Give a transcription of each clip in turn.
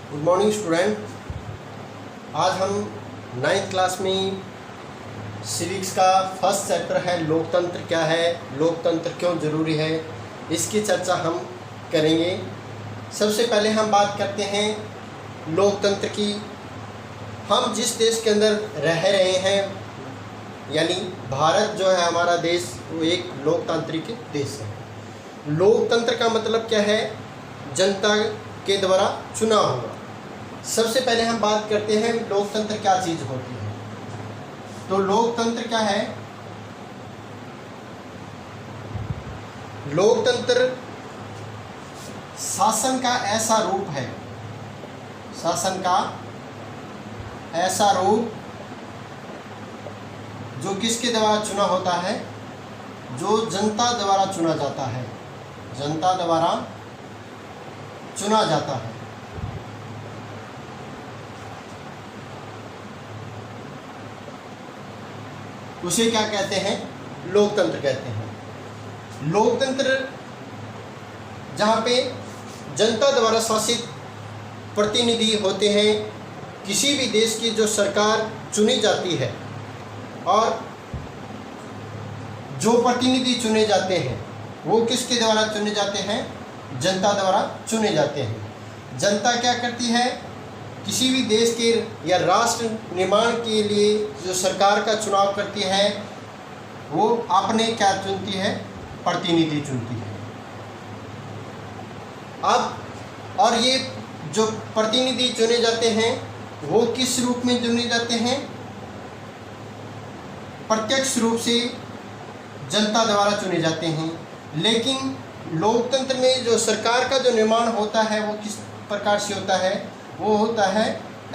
Good morning student. आज हम 9th class में सिविक्स का फर्स्ट चैप्टर है लोकतंत्र क्या है, लोकतंत्र क्यों ज़रूरी है, इसकी चर्चा हम करेंगे। सबसे पहले हम बात करते हैं लोकतंत्र की। हम जिस देश के अंदर रह रहे हैं यानी भारत जो है हमारा देश, वो एक लोकतांत्रिक देश है। लोकतंत्र का मतलब क्या है? जनता के द्वारा चुना हुआ। सबसे पहले हम बात करते हैं लोकतंत्र क्या चीज़ होती है। तो लोकतंत्र क्या है? लोकतंत्र शासन का ऐसा रूप है, शासन का ऐसा रूप जो किसके द्वारा चुना होता है? जो जनता द्वारा चुना जाता है, जनता द्वारा चुना जाता है। उसे क्या कहते हैं? लोकतंत्र कहते हैं। लोकतंत्र जहाँ पे जनता द्वारा शासित प्रतिनिधि होते हैं, किसी भी देश की जो सरकार चुनी जाती है और जो प्रतिनिधि चुने जाते हैं वो किसके द्वारा चुने जाते हैं? जनता द्वारा चुने जाते हैं। जनता क्या करती है? किसी भी देश के या राष्ट्र निर्माण के लिए जो सरकार का चुनाव करती है वो अपने क्या चुनती है? प्रतिनिधि चुनती है। अब और ये जो प्रतिनिधि चुने जाते हैं वो किस रूप में चुने जाते हैं? प्रत्यक्ष रूप से जनता द्वारा चुने जाते हैं। लेकिन लोकतंत्र में जो सरकार का जो निर्माण होता है वो किस प्रकार से होता है? वो होता है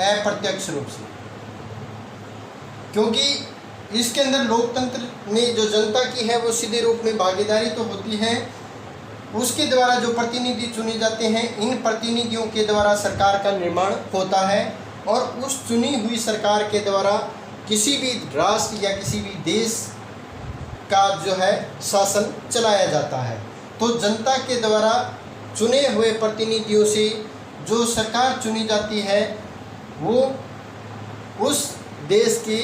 अप्रत्यक्ष रूप से, क्योंकि इसके अंदर लोकतंत्र में जो जनता की है वो सीधे रूप में भागीदारी तो होती है। उसके द्वारा जो प्रतिनिधि चुने जाते हैं, इन प्रतिनिधियों के द्वारा सरकार का निर्माण होता है और उस चुनी हुई सरकार के द्वारा किसी भी राष्ट्र या किसी भी देश का जो है शासन चलाया जाता है। तो जनता के द्वारा चुने हुए प्रतिनिधियों से जो सरकार चुनी जाती है वो उस देश की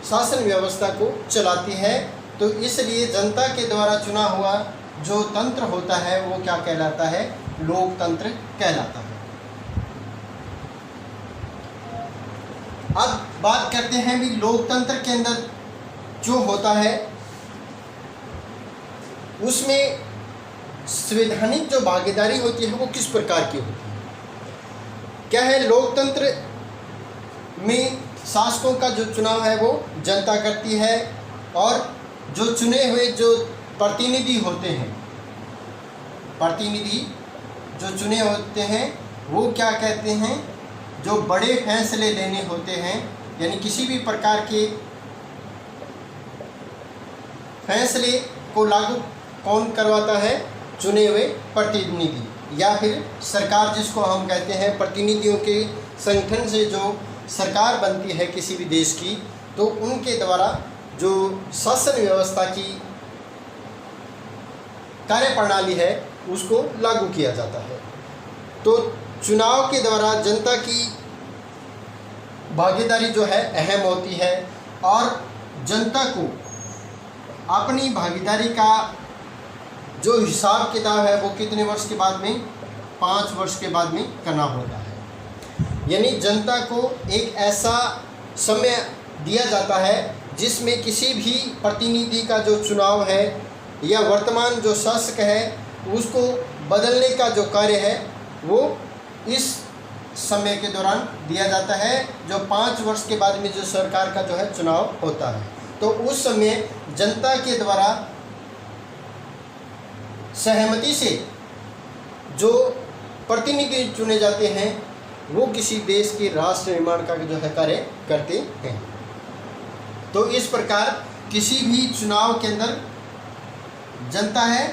शासन व्यवस्था को चलाती है। तो इसलिए जनता के द्वारा चुना हुआ जो तंत्र होता है वो क्या कहलाता है? लोकतंत्र कहलाता है। अब बात करते हैं भी लोकतंत्र के अंदर जो होता है उसमें संवैधानिक जो भागीदारी होती है वो किस प्रकार की होती है? क्या है? लोकतंत्र में शासकों का जो चुनाव है वो जनता करती है और जो चुने हुए जो प्रतिनिधि होते हैं, प्रतिनिधि जो चुने होते हैं वो क्या कहते हैं? जो बड़े फैसले लेने होते हैं, यानी किसी भी प्रकार के फैसले को लागू कौन करवाता है? चुने हुए प्रतिनिधि या फिर सरकार, जिसको हम कहते हैं प्रतिनिधियों के संगठन से जो सरकार बनती है किसी भी देश की, तो उनके द्वारा जो शासन व्यवस्था की कार्यप्रणाली है उसको लागू किया जाता है। तो चुनाव के द्वारा जनता की भागीदारी जो है अहम होती है और जनता को अपनी भागीदारी का जो हिसाब किताब है वो कितने वर्ष के बाद में? 5 वर्ष के बाद में करना होता है। यानी जनता को एक ऐसा समय दिया जाता है जिसमें किसी भी प्रतिनिधि का जो चुनाव है या वर्तमान जो शासक है उसको बदलने का जो कार्य है वो इस समय के दौरान दिया जाता है, जो 5 वर्ष के बाद में जो सरकार का जो है चुनाव होता है। तो उस समय जनता के द्वारा सहमति से जो प्रतिनिधि चुने जाते हैं वो किसी देश के राष्ट्र निर्माण का जो है कार्य करते हैं। तो इस प्रकार किसी भी चुनाव के अंदर जनता है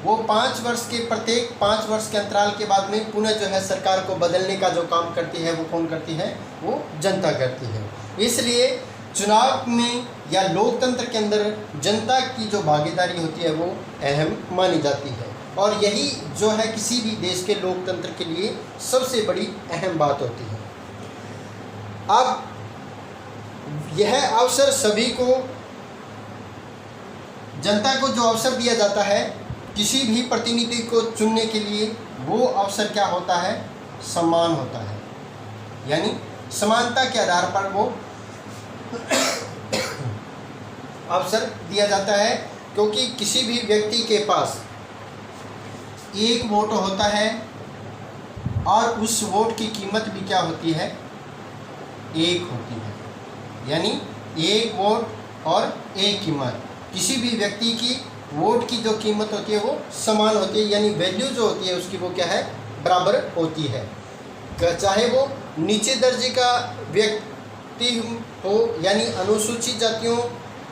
वो 5 वर्ष के प्रत्येक 5 वर्ष के अंतराल के बाद में पुनः जो है सरकार को बदलने का जो काम करती है वो कौन करती है? वो जनता करती है। इसलिए चुनाव में या लोकतंत्र के अंदर जनता की जो भागीदारी होती है वो अहम मानी जाती है और यही जो है किसी भी देश के लोकतंत्र के लिए सबसे बड़ी अहम बात होती है। अब यह अवसर सभी को, जनता को जो अवसर दिया जाता है किसी भी प्रतिनिधि को चुनने के लिए, वो अवसर क्या होता है? समान होता है। यानी समानता के आधार पर वो अवसर दिया जाता है, क्योंकि किसी भी व्यक्ति के पास एक वोट होता है और उस वोट की कीमत भी क्या होती है? एक होती है। यानी एक वोट और एक कीमत, किसी भी व्यक्ति की वोट की जो कीमत होती है वो समान होती है, यानी वैल्यू जो होती है उसकी वो क्या है? बराबर होती है। चाहे वो नीचे दर्जे का व्यक्ति हो, यानी अनुसूचित जातियों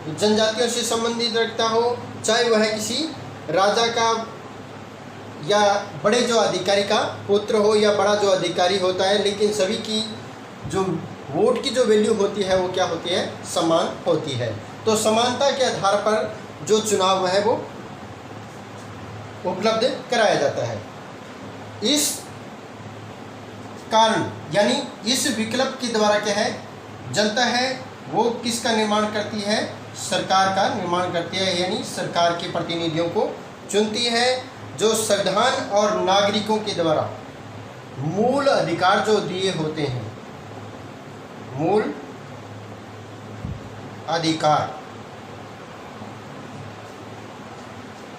जनजातियों से संबंधित रखता हो, चाहे वह किसी राजा का या बड़े जो अधिकारी का पुत्र हो या बड़ा जो अधिकारी होता है, लेकिन सभी की जो वोट की जो वैल्यू होती है वो क्या होती है? समान होती है। तो समानता के आधार पर जो चुनाव है वो उपलब्ध कराया जाता है। इस कारण यानी इस विकल्प के द्वारा क्या है? जनता है वो किसका निर्माण करती है? सरकार का निर्माण करती है, यानी सरकार के प्रतिनिधियों को चुनती है, जो संविधान और नागरिकों के द्वारा मूल अधिकार जो दिए होते हैं, मूल अधिकार,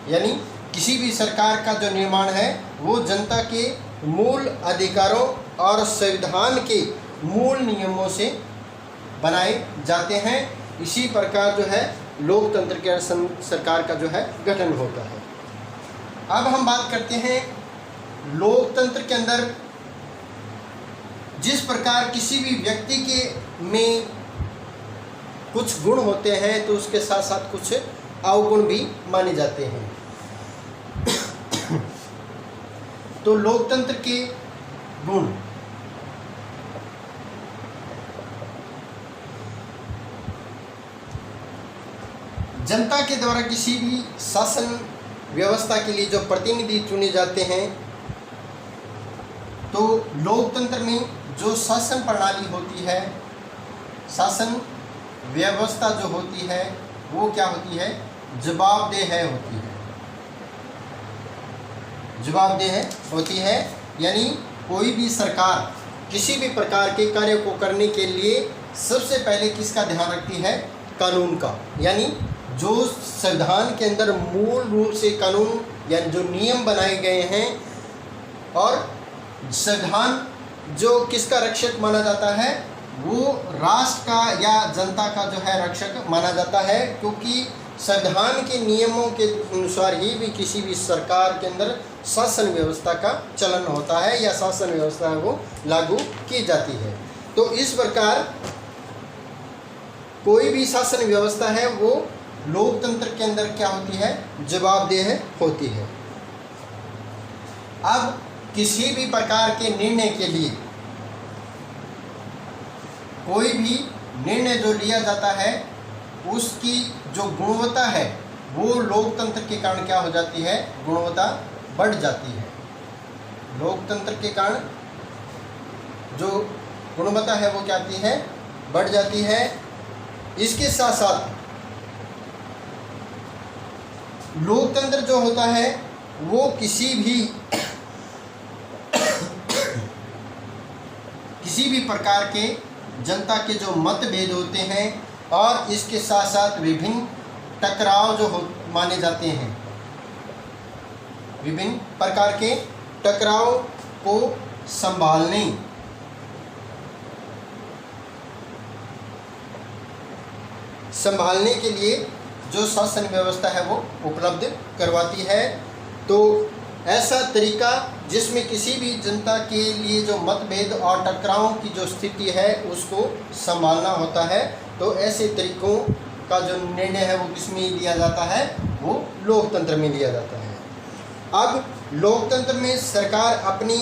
यानी किसी भी सरकार का जो निर्माण है वो जनता के मूल अधिकारों और संविधान के मूल नियमों से बनाए जाते हैं। इसी प्रकार जो है लोकतंत्र के सरकार का जो है गठन होता है। अब हम बात करते हैं लोकतंत्र के अंदर जिस प्रकार किसी भी व्यक्ति के में कुछ गुण होते हैं तो उसके साथ साथ कुछ अवगुण भी माने जाते हैं। तो लोकतंत्र के गुण, जनता के द्वारा किसी भी शासन व्यवस्था के लिए जो प्रतिनिधि चुने जाते हैं, तो लोकतंत्र में जो शासन प्रणाली होती है, शासन व्यवस्था जो होती है वो क्या होती है? जवाबदेह होती है। जवाबदेह होती है, यानी कोई भी सरकार किसी भी प्रकार के कार्य को करने के लिए सबसे पहले किसका ध्यान रखती है? कानून का। यानी जो संविधान के अंदर मूल रूप से कानून या जो नियम बनाए गए हैं, और संविधान जो किसका रक्षक माना जाता है? वो राष्ट्र का या जनता का जो है रक्षक माना जाता है, क्योंकि संविधान के नियमों के अनुसार ही भी किसी भी सरकार के अंदर शासन व्यवस्था का चलन होता है या शासन व्यवस्था वो लागू की जाती है। तो इस प्रकार कोई भी शासन व्यवस्था है वो लोकतंत्र के अंदर क्या होती है? जवाबदेह होती है। अब किसी भी प्रकार के निर्णय के लिए कोई भी निर्णय जो लिया जाता है उसकी जो गुणवत्ता है वो लोकतंत्र के कारण क्या हो जाती है? गुणवत्ता बढ़ जाती है। लोकतंत्र के कारण जो गुणवत्ता है वो क्या आती है? बढ़ जाती है। इसके साथ साथ लोकतंत्र जो होता है वो किसी भी प्रकार के जनता के जो मतभेद होते हैं और इसके साथ साथ विभिन्न टकराव जो माने जाते हैं, विभिन्न प्रकार के टकराव को संभालने के लिए जो शासन व्यवस्था है वो उपलब्ध करवाती है। तो ऐसा तरीका जिसमें किसी भी जनता के लिए जो मतभेद और टकराव की जो स्थिति है उसको संभालना होता है, तो ऐसे तरीकों का जो निर्णय है वो किस में लिया जाता है? वो लोकतंत्र में लिया जाता है। अब लोकतंत्र में सरकार अपनी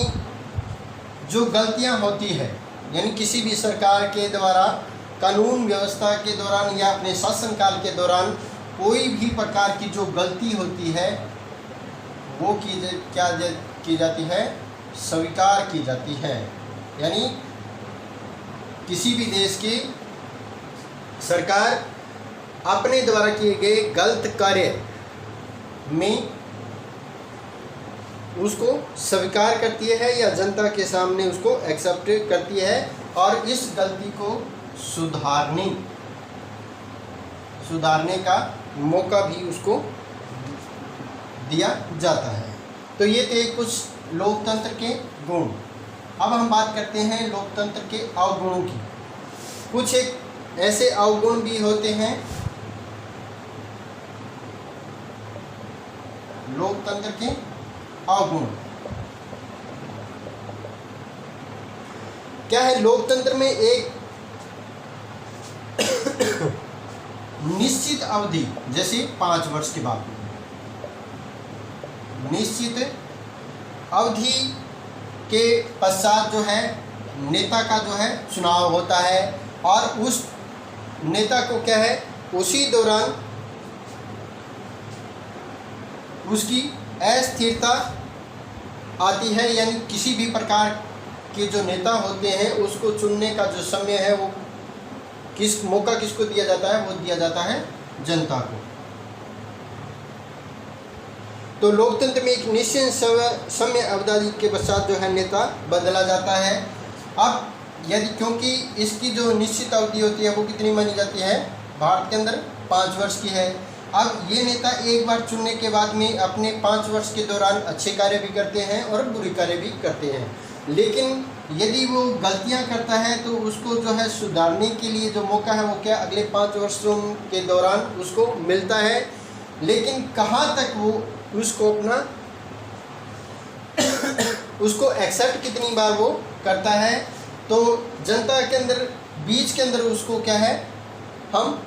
जो गलतियां होती है, यानी किसी भी सरकार के द्वारा कानून व्यवस्था के दौरान या अपने शासनकाल के दौरान कोई भी प्रकार की जो गलती होती है वो की जाती है, स्वीकार की जाती है। यानी किसी भी देश की सरकार अपने द्वारा किए गए गलत कार्य में उसको स्वीकार करती है या जनता के सामने उसको एक्सेप्ट करती है और इस गलती को सुधारने का मौका भी उसको दिया जाता है। तो ये थे कुछ लोकतंत्र के गुण। अब हम बात करते हैं लोकतंत्र के अवगुणों की। कुछ एक ऐसे अवगुण भी होते हैं लोकतंत्र के अवगुण। क्या है? लोकतंत्र में एक निश्चित अवधि, जैसे 5 वर्ष के बाद निश्चित अवधि के पश्चात जो है नेता का जो है चुनाव होता है और उस नेता को क्या है, उसी दौरान उसकी अस्थिरता आती है। यानी किसी भी प्रकार के जो नेता होते हैं उसको चुनने का जो समय है वो मौका किसको दिया जाता है? वो दिया जाता है जनता को। तो लोकतंत्र में एक निश्चित समय अवधि के पश्चात जो है नेता बदला जाता है। अब यदि क्योंकि इसकी जो निश्चित अवधि होती है वो कितनी मानी जाती है? भारत के अंदर 5 वर्ष की है। अब ये नेता एक बार चुनने के बाद में अपने 5 वर्ष के दौरान अच्छे कार्य भी करते हैं और बुरे कार्य भी करते हैं, लेकिन यदि वो गलतियां करता है तो उसको जो है सुधारने के लिए जो मौका है वो क्या अगले 5 वर्षों के दौरान उसको मिलता है। लेकिन कहाँ तक वो उसको अपना उसको एक्सेप्ट कितनी बार वो करता है? तो जनता के अंदर बीच के अंदर उसको क्या है, हम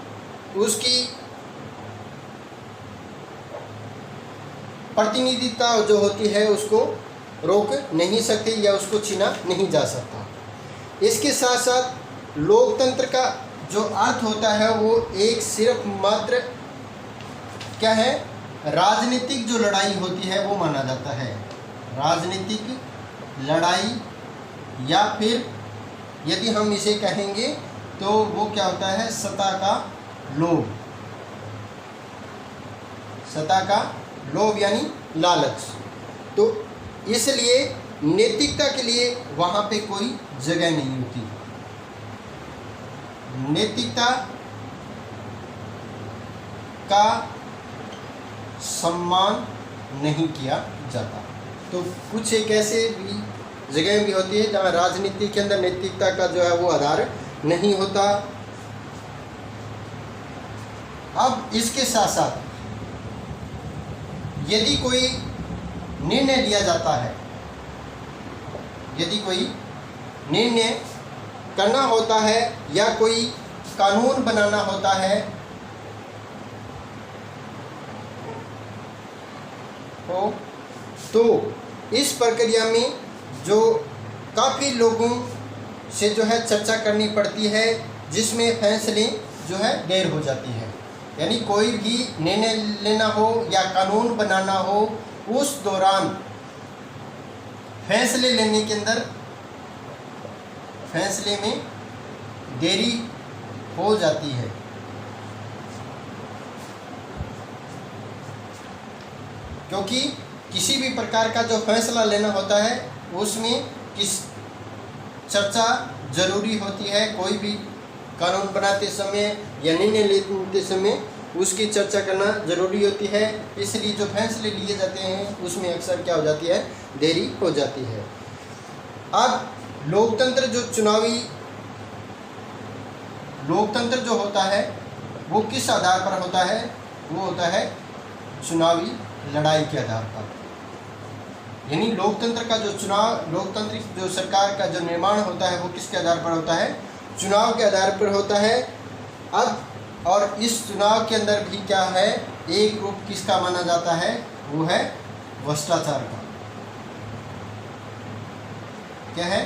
उसकी प्रतिनिधिता जो होती है उसको रोक नहीं सकते या उसको छीना नहीं जा सकता। इसके साथ साथ लोकतंत्र का जो अर्थ होता है वो एक सिर्फ मात्र क्या है, राजनीतिक जो लड़ाई होती है वो माना जाता है। राजनीतिक लड़ाई या फिर यदि हम इसे कहेंगे तो वो क्या होता है, सत्ता का लोभ। सत्ता का लोभ यानी लालच। तो इसलिए नैतिकता के लिए वहाँ पे कोई जगह नहीं होती। नैतिकता का सम्मान नहीं किया जाता। तो कुछ एक ऐसे भी जगह भी होती है जहाँ राजनीति के अंदर नैतिकता का जो है वो आधार नहीं होता। अब इसके साथ साथ यदि कोई निर्णय लिया जाता है, यदि कोई निर्णय करना होता है या कोई कानून बनाना होता है तो इस प्रक्रिया में जो काफ़ी लोगों से जो है चर्चा करनी पड़ती है, जिसमें फैसले जो है देर हो जाती है। यानी कोई भी निर्णय लेना हो या कानून बनाना हो, उस दौरान फैसले लेने के अंदर फैसले में देरी हो जाती है। क्योंकि किसी भी प्रकार का जो फैसला लेना होता है उसमें किस चर्चा ज़रूरी होती है। कोई भी कानून बनाते समय या निर्णय लेते समय उसकी चर्चा करना ज़रूरी होती है। इसलिए जो फैसले लिए जाते हैं उसमें अक्सर क्या हो जाती है, देरी हो जाती है। अब लोकतंत्र जो होता है वो किस आधार पर होता है? वो होता है चुनावी लड़ाई के आधार पर। यानी लोकतंत्र का जो लोकतांत्रिक जो सरकार का जो निर्माण होता है वो किसके आधार पर होता है? चुनाव के आधार पर होता है। अब और इस चुनाव के अंदर भी क्या है, एक रूप किसका माना जाता है? वो है भ्रष्टाचार का। क्या है?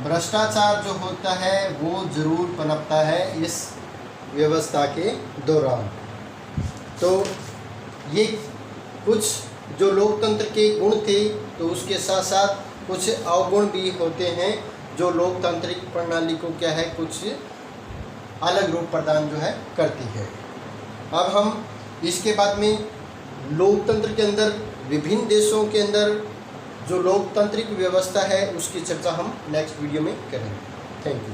भ्रष्टाचार जो होता है वो जरूर पनपता है इस व्यवस्था के दौरान। तो ये कुछ जो लोकतंत्र के गुण थे तो उसके साथ साथ कुछ अवगुण भी होते हैं जो लोकतांत्रिक प्रणाली को क्या है कुछ अलग रूप प्रदान जो है करती है। अब हम इसके बाद में लोकतंत्र के अंदर विभिन्न देशों के अंदर जो लोकतांत्रिक व्यवस्था है उसकी चर्चा हम नेक्स्ट वीडियो में करेंगे। Thank you.